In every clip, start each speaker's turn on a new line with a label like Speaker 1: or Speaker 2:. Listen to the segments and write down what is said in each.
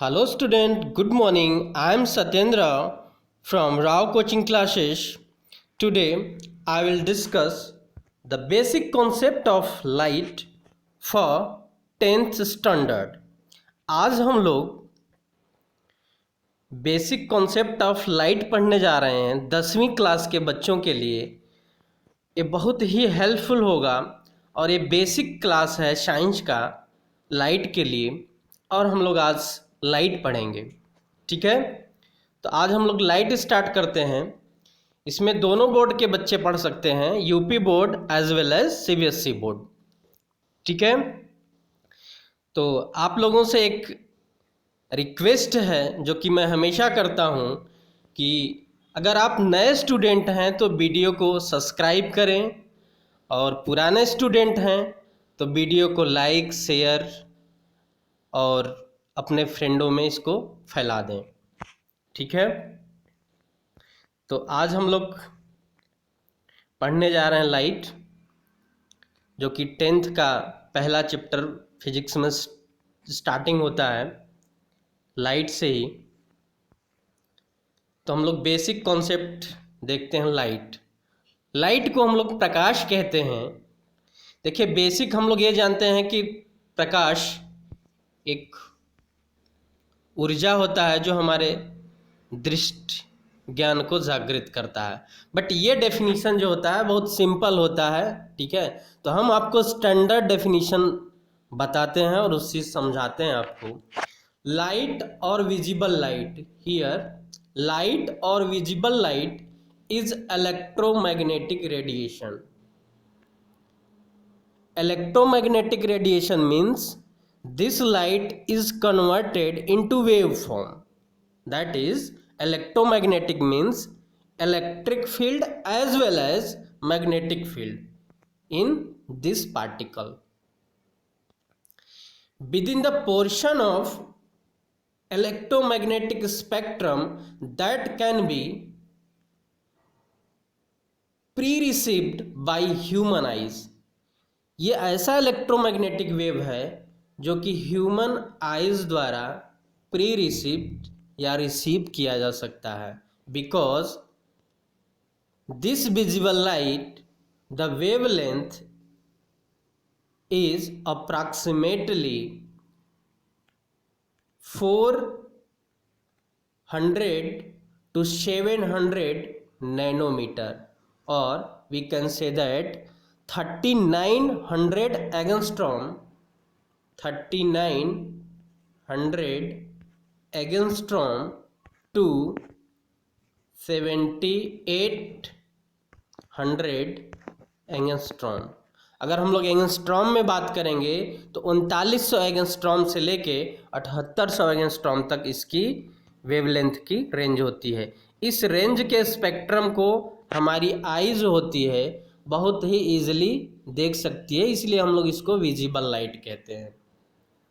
Speaker 1: Hello student, good morning. I am Satyendra from Rao Coaching Classes. Today I will discuss the basic concept of light for 10th standard. आज हम लोग basic concept of light पढ़ने जा रहे हैं 10वीं class के बच्चों के लिए। ये बहुत ही हेल्पफुल होगा और ये बेसिक क्लास है साइंस का लाइट के लिए और हम लोग आज लाइट पढ़ेंगे। ठीक है, तो आज हम लोग लाइट स्टार्ट करते हैं। इसमें दोनों बोर्ड के बच्चे पढ़ सकते हैं, UP board as well as CBSE board. ठीक है, तो आप लोगों से एक रिक्वेस्ट है जो कि मैं हमेशा करता हूं कि अगर आप नए स्टूडेंट हैं तो वीडियो को सब्सक्राइब करें और पुराने स्टूडेंट हैं तो वीडियो को लाइक शेयर और अपने फ्रेंडों में इसको फैला दें। ठीक है, तो आज हम लोग पढ़ने जा रहे हैं लाइट, जो कि 10th का पहला चैप्टर फिजिक्स में स्टार्टिंग होता है लाइट से ही। तो हम लोग बेसिक कॉन्सेप्ट देखते हैं। लाइट को हम लोग प्रकाश कहते हैं। देखिए, बेसिक हम लोग ये जानते हैं कि प्रकाश एक ऊर्जा होता है जो हमारे दृष्टि ज्ञान को जागृत करता है। बट ये डेफिनेशन जो होता है बहुत सिंपल होता है। ठीक है, तो हम आपको स्टैंडर्ड डेफिनेशन बताते हैं और उससे समझाते हैं आपको। लाइट और विजिबल लाइट, हियर लाइट और visible light is electromagnetic radiation. Electromagnetic radiation means this light is converted into waveform. That is, electromagnetic means electric field as well as magnetic field in this particle. Within the portion of electromagnetic spectrum that can be pre-received by human eyes. ये ऐसा electromagnetic wave है जो कि human eyes द्वारा perceived या receive किया जा सकता है। Because this visible light the wavelength is approximately 400 to 700 nanometre, और we can say that 3900 angstrom 3900 angstrom to 7800 angstrom. अगर हम लोग एंगस्ट्रॉम में बात करेंगे तो 3900 एंगस्ट्रॉम से लेके 7800 एंगस्ट्रॉम तक इसकी वेवलेंथ की रेंज होती है। इस रेंज के स्पेक्ट्रम को हमारी आईज होती है बहुत ही ईजिली देख सकती है, इसलिए हम लोग इसको विजिबल लाइट कहते हैं।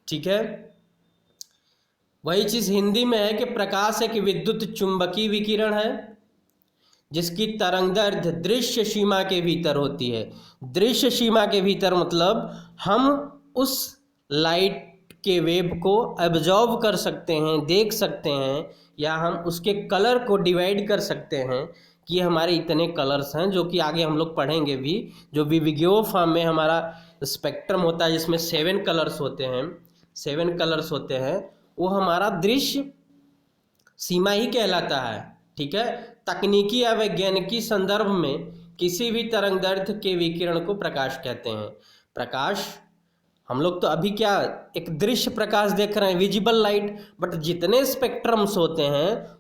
Speaker 1: ठीक है, वही चीज़ हिंदी में है कि प्रकाश एक विद्युत चुंबकीय विकिरण है जिसकी तरंगदैर्घ्य दृश्य सीमा के भीतर होती है। दृश्य सीमा के भीतर मतलब हम उस लाइट के वेव को एब्जॉर्ब कर सकते हैं, देख सकते हैं, या हम उसके कलर को डिवाइड कर सकते हैं कि ये हमारे इतने कलर्स हैं, जो कि आगे हम लोग पढ़ेंगे भी। जो विविगियो फॉर्म में हमारा स्पेक्ट्रम होता है जिसमें 7 कलर्स होते हैं, वो हमारा दृश्य सीमा ही कहलाता है। ठीक है, तकनीकी या वैज्ञानिकी संदर्भ में किसी भी तरंगदैर्घ्य के विकिरण को प्रकाश कहते हैं। प्रकाश, हम लोग तो अभी क्या एक दृश्य प्रकाश देख रहे हैं, विजिबल लाइट, बट जितने स्पेक्ट्रम्स होते हैं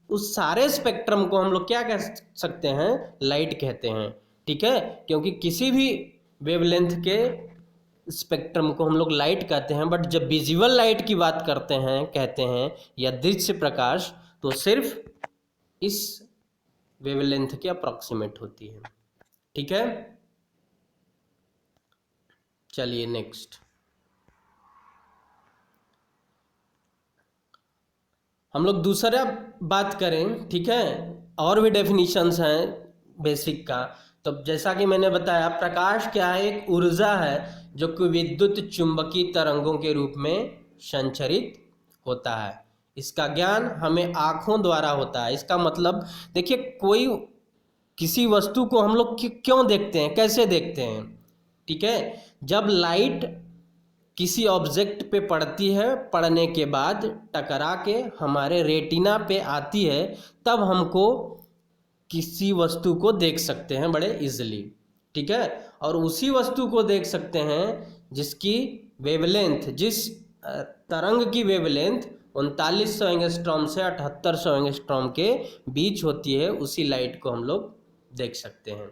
Speaker 1: उस सारे स्पेक्ट्रम को हम लोग क्या कह सकते हैं, लाइट कहते हैं। ठीक है, क्योंकि किसी भी वेवलेंथ के स्पेक्ट्रम को हम लोग लाइट कहते हैं। बट जब विजिबल लाइट की बात कहते हैं या दृश्य प्रकाश, तो सिर्फ इस वेवलेंथ के अप्रॉक्सीमेट होती है। ठीक है, चलिए नेक्स्ट हम लोग दूसरा बात करें। ठीक है, और भी डेफिनेशंस हैं बेसिक का। तो जैसा कि मैंने बताया, प्रकाश क्या है, एक ऊर्जा है जो कि विद्युत चुंबकीय तरंगों के रूप में संचरित होता है, इसका ज्ञान हमें आँखों द्वारा होता है। इसका मतलब देखिए, कोई किसी वस्तु को हम लोग क्यों देखते हैं, कैसे देखते हैं, ठीक है। जब लाइट किसी ऑब्जेक्ट पे पड़ती है, पड़ने के बाद टकरा के हमारे रेटिना पे आती है, तब हमको किसी वस्तु को देख सकते हैं बड़े इजीली, ठीक है। और उसी वस्तु को देख सकते हैं जिसकी वेवलेंथ, जिस तरंग की वेवलेंथ 3900 एंगस्ट्रॉम से 7800 एंगस्ट्रॉम के बीच होती है, उसी लाइट को हम लोग देख सकते हैं,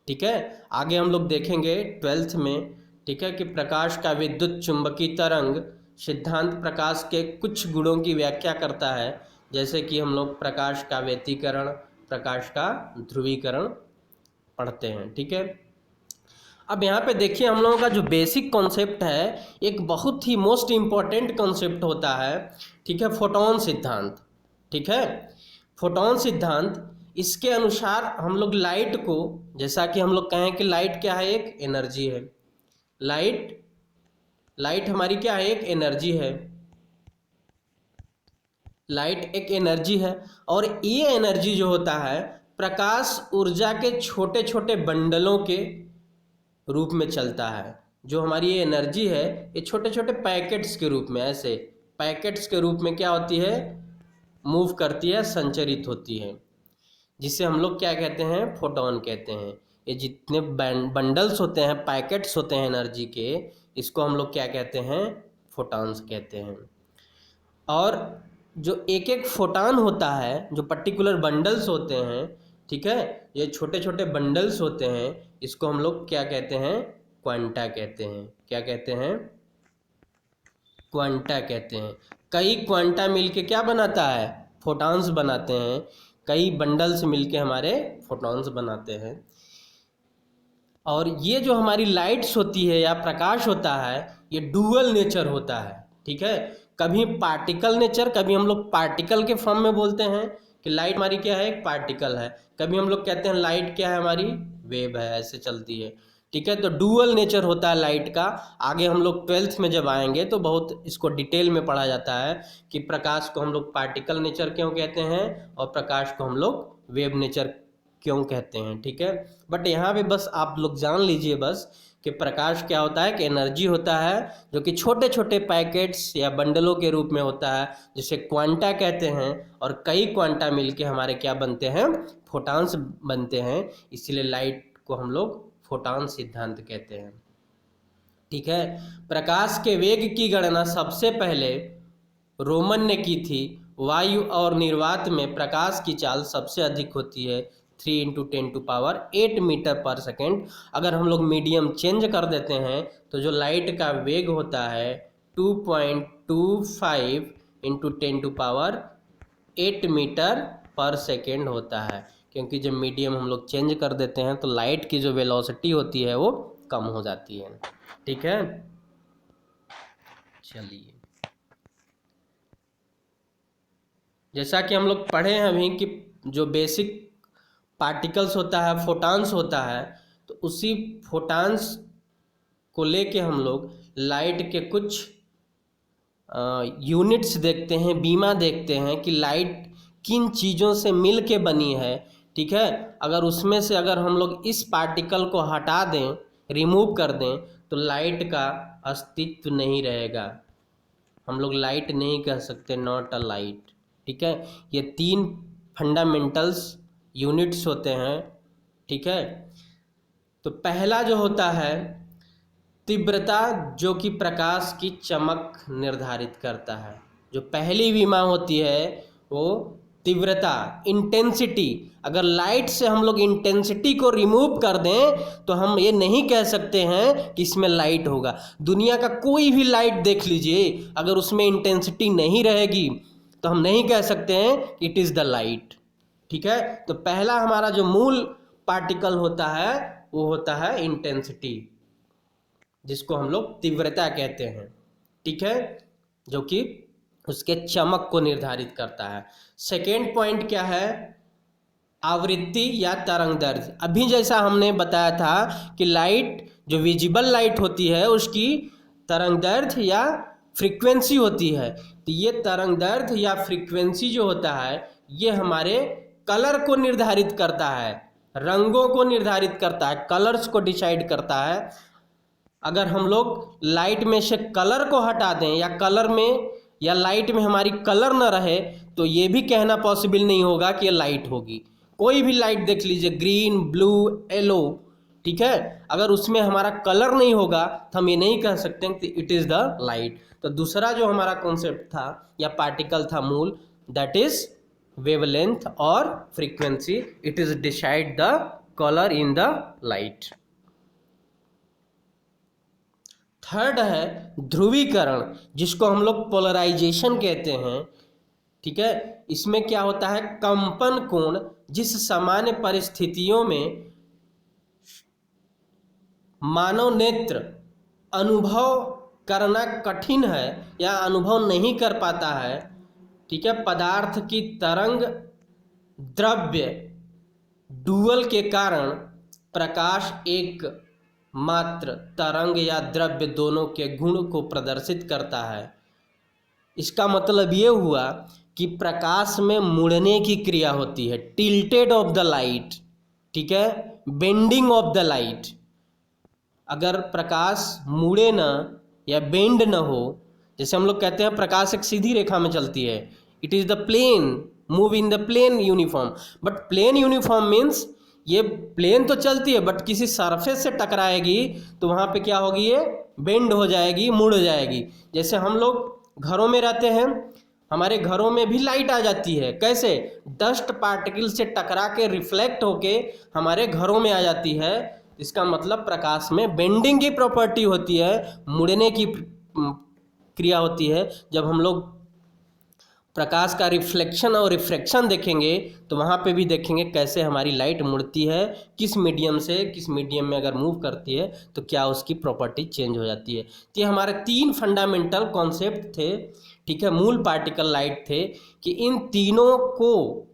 Speaker 1: ठीक है। आगे हम लोग देखेंगे 12th में, ठीक है, कि प्रकाश का विद्युत चुंबकीय तरंग सिद्धांत प्रकाश के कुछ गुणों की व्याख्या करता है, जैसे कि हम लोग प्रकाश का व्यतिकरण, प्रकाश का ध्रुवीकरण पढ़ते हैं, ठीक है। अब यहाँ पे देखिए, हम लोगों का जो बेसिक कॉन्सेप्ट है, एक बहुत ही मोस्ट इम्पॉर्टेंट कॉन्सेप्ट होता है, ठीक है, फोटॉन सिद्धांत, ठीक है। फोटॉन सिद्धांत, इसके अनुसार हम लोग लाइट को, जैसा कि हम लोग कहें कि लाइट क्या है, एक एनर्जी है। लाइट हमारी क्या है, एक एनर्जी है। लाइट एक एनर्जी है, और ये एनर्जी जो होता है, प्रकाश ऊर्जा के छोटे छोटे बंडलों के रूप में चलता है। जो हमारी ये एनर्जी है, ये छोटे छोटे पैकेट्स के रूप में, ऐसे पैकेट्स के रूप में क्या होती है, मूव करती है, संचरित होती है, जिसे हम लोग क्या कहते हैं, फोटॉन कहते हैं। ये जितने बंडल्स होते हैं, पैकेट्स होते हैं एनर्जी के, इसको हम लोग क्या कहते हैं, फोटॉन्स कहते हैं। और जो एक एक फोटॉन होता है, जो पर्टिकुलर बंडल्स होते हैं, ठीक है, ये छोटे छोटे बंडल्स होते हैं, इसको हम लोग क्या कहते हैं, क्वांटा कहते हैं। क्या कहते हैं, क्वांटा कहते हैं। कई क्वांटा मिलके क्या बनाता है, फोटॉन्स बनाते हैं। कई बंडल्स मिलके हमारे फोटॉन्स बनाते हैं। और ये जो हमारी लाइट्स होती है या प्रकाश होता है, ये डुअल नेचर होता है, ठीक है। कभी पार्टिकल नेचर, कभी हम लोग पार्टिकल के फॉर्म में बोलते हैं कि लाइट हमारी क्या है, एक पार्टिकल है। कभी हम लोग कहते हैं लाइट क्या है, हमारी वेव है, ऐसे चलती है, ठीक है। तो डुअल नेचर होता है लाइट का। आगे हम लोग 12th में जब आएंगे तो बहुत इसको डिटेल में पढ़ा जाता है कि प्रकाश को हम लोग पार्टिकल नेचर क्यों कहते हैं और प्रकाश को हम लोग वेव नेचर क्यों कहते हैं, ठीक है। बट यहाँ पे बस आप लोग जान लीजिए बस कि प्रकाश क्या होता है, कि एनर्जी होता है, जो कि छोटे छोटे पैकेट्स या बंडलों के रूप में होता है, जिसे क्वांटा कहते हैं। और कई क्वांटा मिलके हमारे क्या बनते हैं, फोटॉन्स बनते हैं। इसीलिए लाइट को हम लोग फोटॉन सिद्धांत कहते हैं, ठीक है। प्रकाश के वेग की गणना सबसे पहले रोमन ने की थी। वायु और निर्वात में प्रकाश की चाल सबसे अधिक होती है, 3 × 10⁸ मीटर पर सेकेंड। अगर हम लोग मीडियम चेंज कर देते हैं तो जो लाइट का वेग होता है 2.25 × 10⁸ मीटर पर सेकेंड होता है। क्योंकि जब मीडियम हम लोग चेंज कर देते हैं तो लाइट की जो वेलोसिटी होती है वो कम हो जाती है, ठीक है। चलिए, जैसा कि हम लोग पढ़े हैं अभी कि जो बेसिक पार्टिकल्स होता है, फोटॉन्स होता है, तो उसी फोटॉन्स को लेके हम लोग लाइट के कुछ यूनिट्स देखते हैं, बीमा देखते हैं कि लाइट किन चीज़ों से मिल के बनी है, ठीक है। अगर उसमें से अगर हम लोग इस पार्टिकल को हटा दें, रिमूव कर दें, तो लाइट का अस्तित्व नहीं रहेगा। हम लोग लाइट नहीं कह सकते, नॉट अ लाइट, ठीक है। ये 3 फंडामेंटल्स यूनिट्स होते हैं, ठीक है। तो पहला जो होता है तीव्रता, जो कि प्रकाश की चमक निर्धारित करता है। जो पहली विमा होती है वो तीव्रता, इंटेंसिटी। अगर लाइट से हम लोग इंटेंसिटी को रिमूव कर दें तो हम ये नहीं कह सकते हैं कि इसमें लाइट होगा। दुनिया का कोई भी लाइट देख लीजिए, अगर उसमें इंटेंसिटी नहीं रहेगी तो हम नहीं कह सकते हैं कि इट इज़ द लाइट, ठीक है। तो पहला हमारा जो मूल पार्टिकल होता है वो होता है इंटेंसिटी, जिसको हम लोग तीव्रता कहते हैं, ठीक है, जो कि उसके चमक को निर्धारित करता है। सेकेंड पॉइंट क्या है, आवृत्ति या तरंग दैर्ध्य। अभी जैसा हमने बताया था कि लाइट, जो विजिबल लाइट होती है, उसकी तरंग दैर्ध्य या फ्रीक्वेंसी होती है। तो ये तरंग दैर्ध्य या फ्रीक्वेंसी जो होता है ये हमारे कलर को निर्धारित करता है, रंगों को निर्धारित करता है, कलर्स को डिसाइड करता है। अगर हम लोग लाइट में से कलर को हटा दें या कलर में या लाइट में हमारी कलर न रहे तो ये भी कहना पॉसिबल नहीं होगा कि ये लाइट होगी। कोई भी लाइट देख लीजिए, ग्रीन, ब्लू, येलो, ठीक है, अगर उसमें हमारा कलर नहीं होगा तो हम ये नहीं कह सकते कि इट इज़ द लाइट। तो दूसरा जो हमारा कॉन्सेप्ट था या पार्टिकल था मूल, दैट इज वेवलेंथ और frequency, it is decide the colour in the light. Third है ध्रुवीकरण, जिसको हम लोग पोलराइजेशन कहते हैं, ठीक है। इसमें क्या होता है, कंपन कोण जिस सामान्य परिस्थितियों में मानव नेत्र अनुभव करना कठिन है या अनुभव नहीं कर पाता है, ठीक है, पदार्थ की तरंग द्रव्य डुअल के कारण प्रकाश एक मात्र तरंग या द्रव्य दोनों के गुण को प्रदर्शित करता है। इसका मतलब ये हुआ कि प्रकाश में मुड़ने की क्रिया होती है, टिल्टेड ऑफ द लाइट, ठीक है, बेंडिंग ऑफ द लाइट। अगर प्रकाश मुड़े ना या बेंड न हो, जैसे हम लोग कहते हैं प्रकाश एक सीधी रेखा में चलती है, it is the plane, move in the plane uniform, but plane uniform means ये प्लेन तो चलती है बट किसी सरफेस से टकराएगी तो वहाँ पे क्या होगी, ये बेंड हो जाएगी, मुड़ जाएगी। जैसे हम लोग घरों में रहते हैं, हमारे घरों में भी लाइट आ जाती है, कैसे, डस्ट पार्टिकल से टकरा के रिफ्लेक्ट होके हमारे घरों में आ जाती है। इसका मतलब प्रकाश में बेंडिंग की प्रॉपर्टी होती है, मुड़ने की क्रिया होती है। जब हम लोग प्रकाश का रिफ्लेक्शन और रिफ्रैक्शन देखेंगे तो वहाँ पे भी देखेंगे कैसे हमारी लाइट मुड़ती है, किस मीडियम से किस मीडियम में अगर मूव करती है तो क्या उसकी प्रॉपर्टी चेंज हो जाती है। तो ये हमारे 3 फंडामेंटल कॉन्सेप्ट थे, ठीक है, मूल पार्टिकल लाइट थे, कि इन तीनों को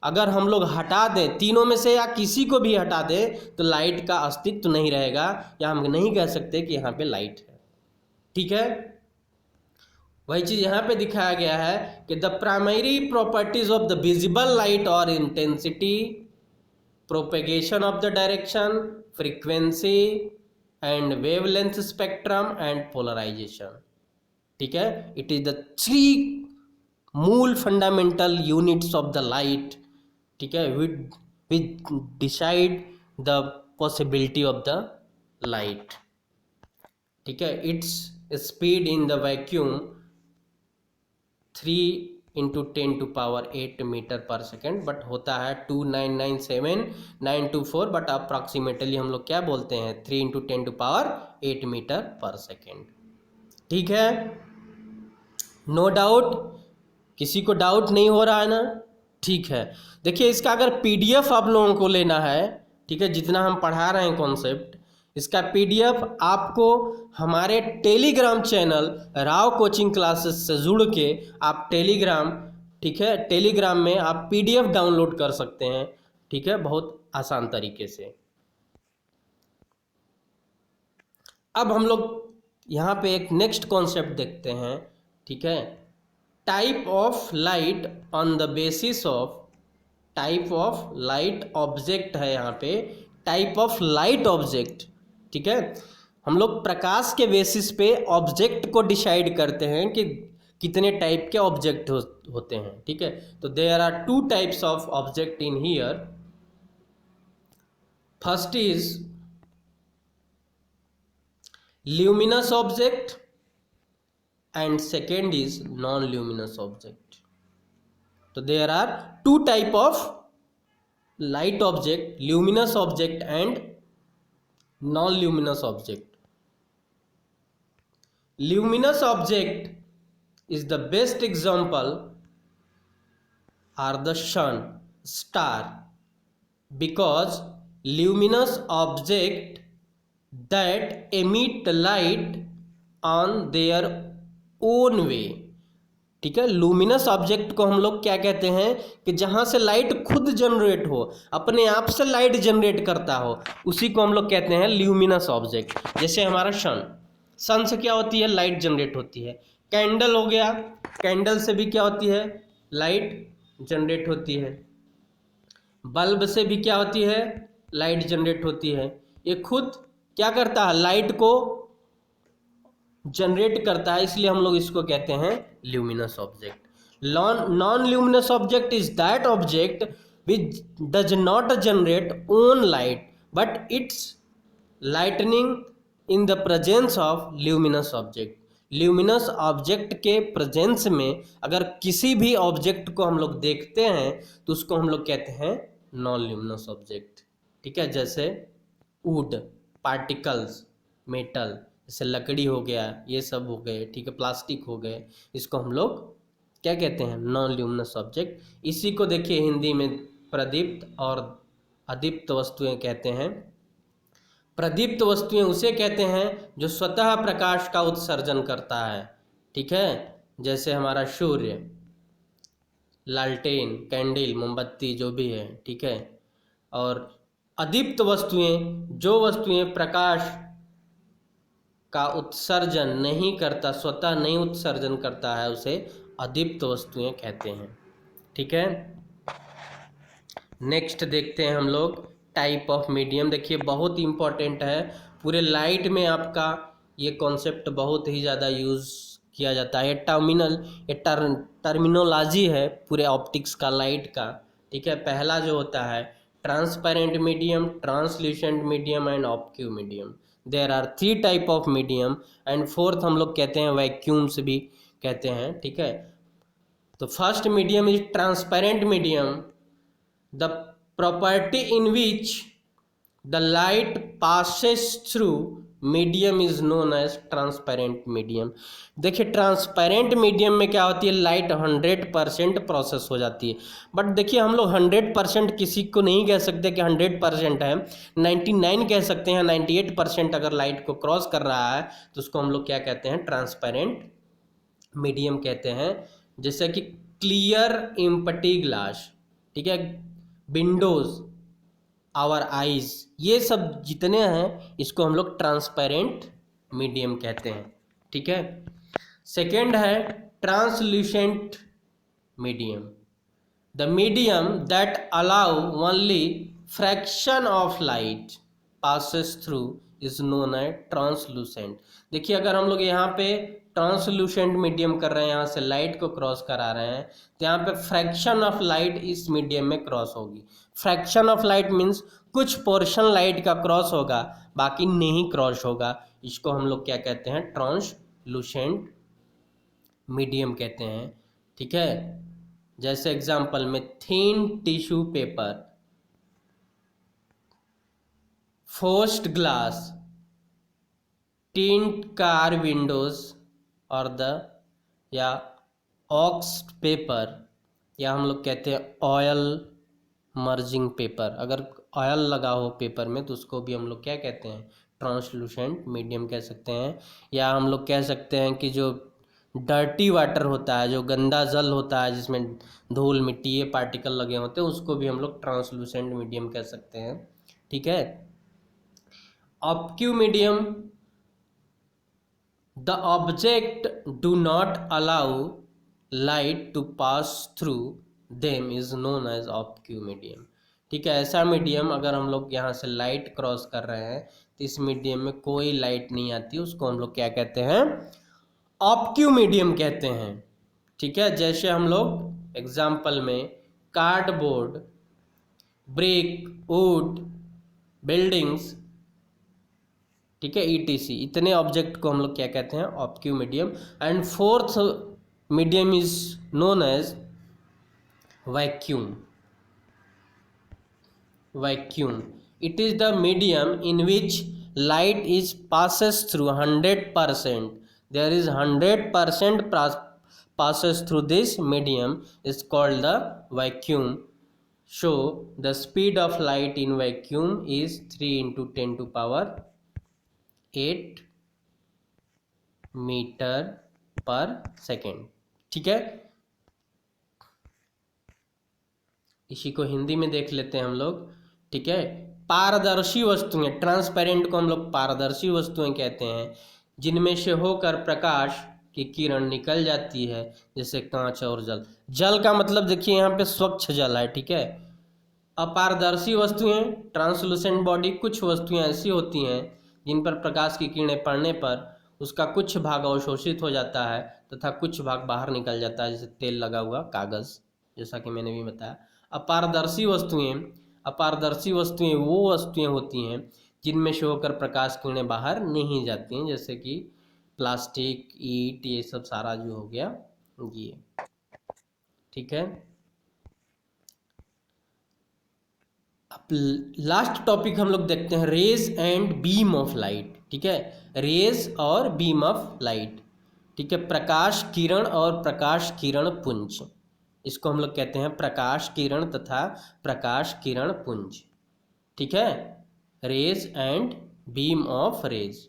Speaker 1: अगर हम लोग हटा दें, तीनों में से या किसी को भी हटा दें तो लाइट का अस्तित्व नहीं रहेगा, या हम नहीं कह सकते कि यहाँ पे लाइट है, ठीक है। वही चीज़ यहाँ पे दिखाया गया है कि the primary properties of the visible light और intensity, propagation of the direction, frequency and wavelength spectrum and polarisation, ठीक है। इट इज द 3 मूल fundamental units of the light, ठीक है, which decide the possibility of the light, ठीक है। Its speed in the vacuum 3 × 10⁸ metre per second, but होता है 2997924, but approximately हम लोग क्या बोलते हैं 3 × 10⁸ मीटर पर सेकेंड, ठीक है। नो डाउट, किसी को डाउट नहीं हो रहा है ना, ठीक है। देखिए इसका अगर PDF आप लोगों को लेना है, ठीक है, जितना हम पढ़ा रहे हैं कॉन्सेप्ट, इसका PDF आपको हमारे Telegram channel Rao coaching classes से जुड़ के आप टेलीग्राम, ठीक है, टेलीग्राम में आप PDF डाउनलोड कर सकते हैं, ठीक है, बहुत आसान तरीके से। अब हम लोग यहाँ पे एक नेक्स्ट कॉन्सेप्ट देखते हैं, ठीक है, type of light on the basis of, type of light object है यहाँ पे, टाइप ऑफ लाइट ऑब्जेक्ट, ठीक है। हम लोग प्रकाश के बेसिस पे ऑब्जेक्ट को डिसाइड करते हैं कि कितने टाइप के ऑब्जेक्ट होते हैं, ठीक है। तो there are 2 types of object in here. First is luminous object and second is non-luminous object. So there are 2 type of light object, luminous object and non-luminous object. Luminous object is the best example are the sun, star, because luminous object that emit light on their own way, ठीक है। Luminous object को हम लोग क्या कहते हैं कि जहाँ से लाइट खुद जनरेट हो, अपने आप से लाइट जनरेट करता हो, उसी को हम लोग कहते हैं ल्यूमिनस ऑब्जेक्ट। जैसे हमारा सन से क्या होती है, लाइट जनरेट होती है, कैंडल हो गया, कैंडल से भी क्या होती है, लाइट जनरेट होती है। बल्ब से भी क्या होती है, लाइट जनरेट होती है। ये खुद क्या करता है, लाइट को जनरेट करता है, इसलिए हम लोग इसको कहते हैं luminous object. Non luminous object is that object which does not generate own light but it's lightning in the presence of luminous object. Luminous object के प्रेजेंस में अगर किसी भी ऑब्जेक्ट को हम लोग देखते हैं तो उसको हम लोग कहते हैं नॉन ल्यूमिनस ऑब्जेक्ट। ठीक है, जैसे वुड, पार्टिकल्स, मेटल, जैसे लकड़ी हो गया, ये सब हो गए, ठीक है, प्लास्टिक हो गए, इसको हम लोग क्या कहते हैं, नॉन ल्यूमिनस ऑब्जेक्ट। इसी को देखिए हिंदी में प्रदीप्त और अदीप्त वस्तुएं कहते हैं। प्रदीप्त वस्तुएं उसे कहते हैं जो स्वतः प्रकाश का उत्सर्जन करता है। ठीक है, जैसे हमारा सूर्य, लालटेन, कैंडल, मोमबत्ती, जो भी है। ठीक है, और अदीप्त वस्तुएं, जो वस्तुएं प्रकाश का उत्सर्जन नहीं करता, स्वतः नहीं उत्सर्जन करता है, उसे अदीप्त वस्तुएं कहते हैं। ठीक है, नेक्स्ट देखते हैं हम लोग टाइप ऑफ मीडियम। देखिए बहुत इंपॉर्टेंट है, पूरे लाइट में आपका ये कॉन्सेप्ट बहुत ही ज़्यादा यूज़ किया जाता है। ये टर्मिनोलॉजी है पूरे ऑप्टिक्स का, लाइट का। ठीक है, पहला जो होता है transparent medium, translucent medium and opaque medium. There are 3 type of medium and fourth हम लोग कहते हैं वैक्यूम्स भी कहते हैं। ठीक है, तो first medium is transparent medium, the property in which the light passes through medium is known as transparent medium। देखिए ट्रांसपेरेंट मीडियम में क्या होती है, लाइट 100% प्रोसेस हो जाती है। बट देखिए हम लोग 100% किसी को नहीं कह सकते कि 100% है, 99 कह सकते हैं। 98% अगर लाइट को क्रॉस कर रहा है तो उसको हम लोग क्या कहते हैं, ट्रांसपेरेंट मीडियम कहते हैं। जैसे कि क्लियर एम्प्टी ग्लास, ठीक है, विंडोज, आवर आइज, ये सब जितने हैं इसको हम लोग ट्रांसपेरेंट मीडियम कहते हैं। ठीक है, सेकेंड है translucent medium, the medium that allow only fraction of light passes through is known as translucent. देखिए अगर हम लोग यहाँ पे ट्रांसलूसेंट मीडियम कर रहे हैं, यहाँ से लाइट को क्रॉस करा रहे हैं, तो यहाँ पे फ्रैक्शन ऑफ लाइट इस मीडियम में क्रॉस होगी। फ्रैक्शन ऑफ लाइट मीन्स कुछ पोर्शन लाइट का क्रॉस होगा, बाकी नहीं क्रॉस होगा। इसको हम लोग क्या कहते हैं, ट्रांसलूसेंट मीडियम कहते हैं। ठीक है, जैसे एग्जाम्पल में thin tissue paper, forced glass, tint car Windows और या ऑक्स्ड पेपर, या हम लोग कहते हैं ऑयल मर्जिंग पेपर। अगर ऑयल लगा हो पेपर में तो उसको भी हम लोग क्या कहते हैं, ट्रांसलूसेंट मीडियम कह सकते हैं। या हम लोग कह सकते हैं कि जो डर्टी वाटर होता है, जो गंदा जल होता है जिसमें धूल मिट्टी ये पार्टिकल लगे होते हैं, उसको भी हम लोग ट्रांसलूसेंट मीडियम कह सकते हैं। ठीक है, opaque medium, the object do not allow light to pass through them is known as opaque medium. ठीक है, ऐसा मीडियम अगर हम लोग यहाँ से लाइट क्रॉस कर रहे हैं तो इस मीडियम में कोई लाइट नहीं आती, उसको हम लोग क्या कहते हैं, ऑब्क्यू मीडियम कहते हैं। ठीक है, जैसे हम लोग एग्जाम्पल में कार्डबोर्ड, ब्रिक, वुड, बिल्डिंग्स, ठीक है, ETC, इतने ऑब्जेक्ट को हम लोग क्या कहते हैं, opaque medium. And fourth medium is known as vacuum. Vacuum, it is the medium in which light is passes through 100%, there is 100% passes through this medium is called the vacuum. So the speed of light in vacuum is 3 into 10 to power 8 metre per second. ठीक है, इसी को हिंदी में देख लेते हैं हम लोग। ठीक है, पारदर्शी वस्तुएं, ट्रांसपेरेंट को हम लोग पारदर्शी वस्तुएं कहते हैं, जिनमें से होकर प्रकाश की किरण निकल जाती है, जैसे कांच और जल। जल का मतलब देखिए यहाँ पे स्वच्छ जल है, ठीक है। अपारदर्शी वस्तुएं, ट्रांसलूसेंट बॉडी, कुछ वस्तुएं ऐसी होती हैं जिन पर प्रकाश की किरणें पड़ने पर उसका कुछ भाग अवशोषित हो जाता है तथा कुछ भाग बाहर निकल जाता है, जैसे तेल लगा हुआ कागज, जैसा कि मैंने भी बताया। अपारदर्शी वस्तुएं वो वस्तुएं होती हैं जिनमें से होकर प्रकाश किरणें बाहर नहीं जाती हैं, जैसे कि प्लास्टिक, ईंट, ये सब सारा जो हो गया ये, ठीक है। अब लास्ट टॉपिक हम लोग देखते हैं, rays and beam of light, ठीक है। रेज और बीम ऑफ लाइट, ठीक है। प्रकाश किरण और प्रकाश किरण पुंज, इसको हम लोग कहते हैं प्रकाश किरण तथा प्रकाश किरण पुंज, ठीक है। Rays and beam of rays.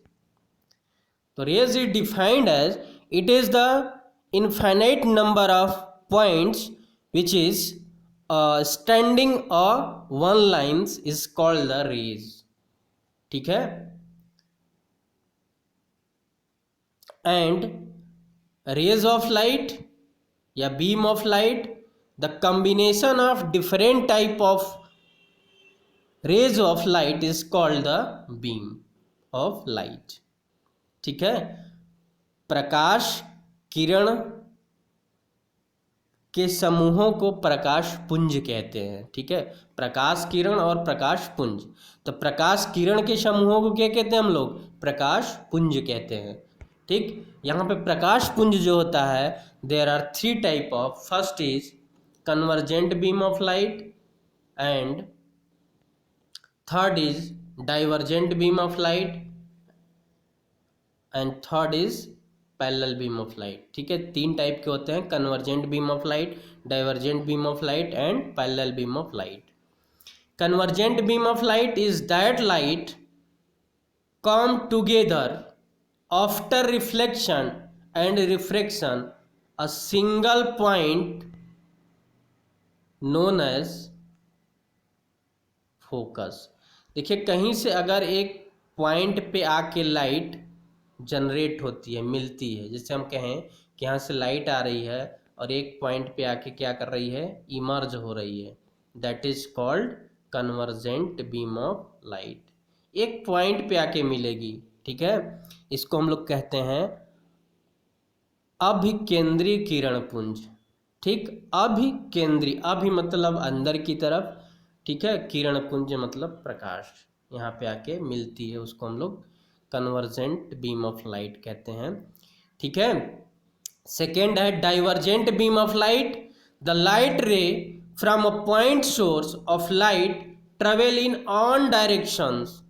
Speaker 1: तो rays is defined as it is the infinite number of points which is standing one lines is called the rays, ठीक है। एंड रेज ऑफ लाइट या beam of light, the combination of different type of rays of light is called the beam of light, ठीक है। प्रकाश किरण के समूहों को प्रकाश पुंज कहते हैं, ठीक है। प्रकाश किरण और प्रकाश पुंज। तो प्रकाश किरण के समूहों को क्या कहते हैं हम लोग? प्रकाश पुंज कहते हैं, ठीक। यहाँ पे प्रकाश पुंज जो होता है, there are 3 type of, first is convergent beam of light and third is divergent beam of light and third is parallel beam of light, ठीक है। 3 टाइप के होते हैं, convergent beam of light, divergent beam of light and parallel beam of light. Convergent beam of light is that light come together after reflection and refraction a single point known as focus। देखिए, कहीं से अगर एक point पे आके light generate होती है, मिलती है, जैसे हम कहें कि यहाँ से लाइट आ रही है और एक पॉइंट पे आके क्या कर रही है, इमर्ज हो रही है, that is called convergent beam of light. एक पॉइंट पे आके मिलेगी, ठीक है। इसको हम लोग कहते हैं अभिकेंद्री किरण पुंज, ठीक। अभिकेंद्री, अभि मतलब अंदर की तरफ, ठीक है। किरण पुंज मतलब प्रकाश यहाँ पे आके मिलती है, उसको हम लोग कन्वर्जेंट बीम ऑफ लाइट कहते हैं, ठीक है। सेकेंड है divergent beam of light, the light रे from a point source of light travel in on directions,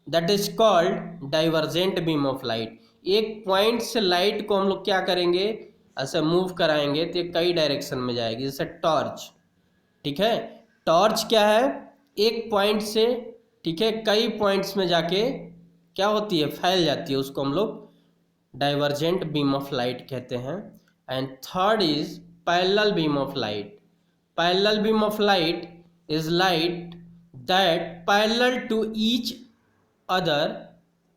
Speaker 1: that is called divergent beam of light. एक पॉइंट से लाइट को हम लोग क्या करेंगे, ऐसे मूव कराएंगे तो ये कई डायरेक्शन में जाएगी, जैसे टॉर्च, ठीक है। टॉर्च क्या है, एक पॉइंट से, ठीक है, कई पॉइंट्स में जाके क्या होती है, फैल जाती है, उसको हम लोग डाइवर्जेंट बीम ऑफ लाइट कहते हैं। And third is parallel beam of light. Parallel beam of light is light that parallel to each other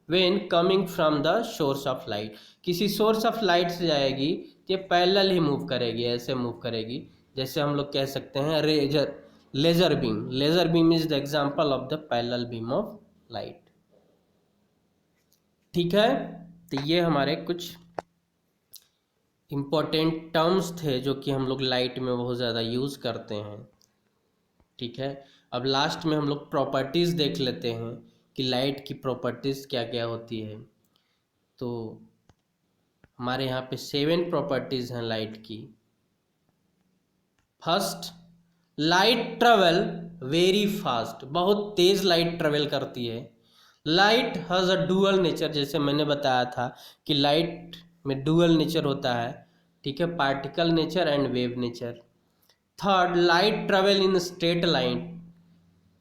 Speaker 1: when coming from the source of light. किसी सोर्स ऑफ लाइट से जाएगी तो ये parallel ही move करेगी, ऐसे move करेगी, जैसे हम लोग कह सकते हैं laser beam. Laser beam is the example of the parallel beam of light, ठीक है। तो ये हमारे कुछ इम्पोर्टेंट टर्म्स थे जो कि हम लोग लाइट में बहुत ज़्यादा यूज़ करते हैं, ठीक है। अब लास्ट में हम लोग प्रॉपर्टीज़ देख लेते हैं कि लाइट की प्रॉपर्टीज़ क्या क्या होती है। तो हमारे यहाँ पे 7 प्रॉपर्टीज़ हैं लाइट की। First, light travel very fast, बहुत तेज़ लाइट ट्रेवल करती है। Light has a dual nature, जैसे मैंने बताया था कि लाइट में डुअल नेचर होता है, ठीक है, particle nature and wave nature. Third, light travel in straight line,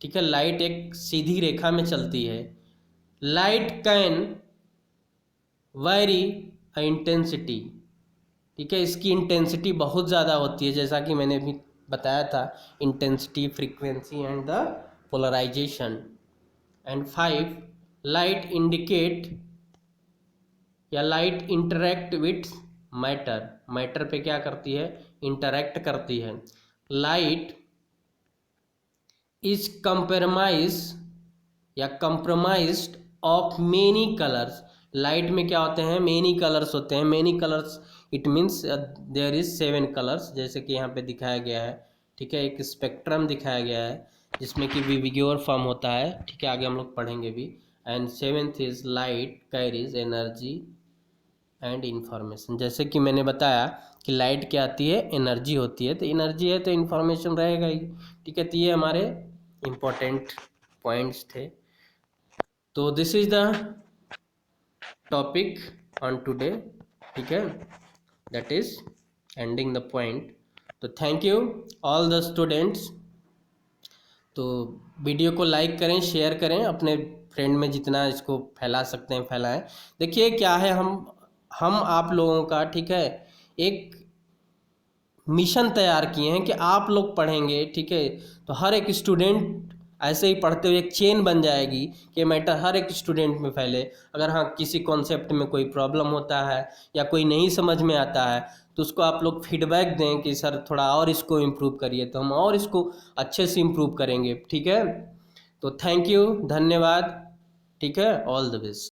Speaker 1: ठीक है, लाइट एक सीधी रेखा में चलती है। लाइट कैन वेरी इंटेंसिटी, ठीक है, इसकी इंटेंसिटी बहुत ज़्यादा होती है, जैसा कि मैंने भी बताया था, intensity, frequency and the polarisation. And 5, light indicate या light interact with matter, matter पे क्या करती है, इंटरेक्ट करती है। लाइट इज कंप्रोमाइज या compromised of many colours. Light में क्या होते हैं, मेनी कलर्स होते हैं। Many colours it means there is 7 colours, जैसे कि यहाँ पे दिखाया गया है। ठीक है, एक स्पेक्ट्रम दिखाया गया है जिसमें कि विविग्योर फॉर्म होता है। ठीक है, आगे हम लोग पढ़ेंगे भी। And 7th is light carries energy and information. जैसे कि मैंने बताया कि लाइट क्या आती है, एनर्जी होती है, तो एनर्जी है तो इंफॉर्मेशन रहेगा ही। ठीक है, तो ये हमारे इम्पोर्टेंट पॉइंट्स थे। तो this is the topic on today. ठीक है, that is ending the point. तो thank you all the students. तो वीडियो को लाइक करें, शेयर करें, अपने फ्रेंड में जितना इसको फैला सकते हैं फैलाएं। देखिए क्या है, हम आप लोगों का, ठीक है, एक मिशन तैयार किए हैं कि आप लोग पढ़ेंगे। ठीक है, तो हर एक स्टूडेंट ऐसे ही पढ़ते हुए एक चेन बन जाएगी कि मैटर हर एक स्टूडेंट में फैले। अगर हाँ किसी कॉन्सेप्ट में कोई प्रॉब्लम होता है या कोई नहीं समझ में आता है तो उसको आप लोग फीडबैक दें कि सर थोड़ा और इसको इम्प्रूव करिए, तो हम और इसको अच्छे से इम्प्रूव करेंगे। ठीक है, तो थैंक यू, धन्यवाद। ठीक है, ऑल द बेस्ट।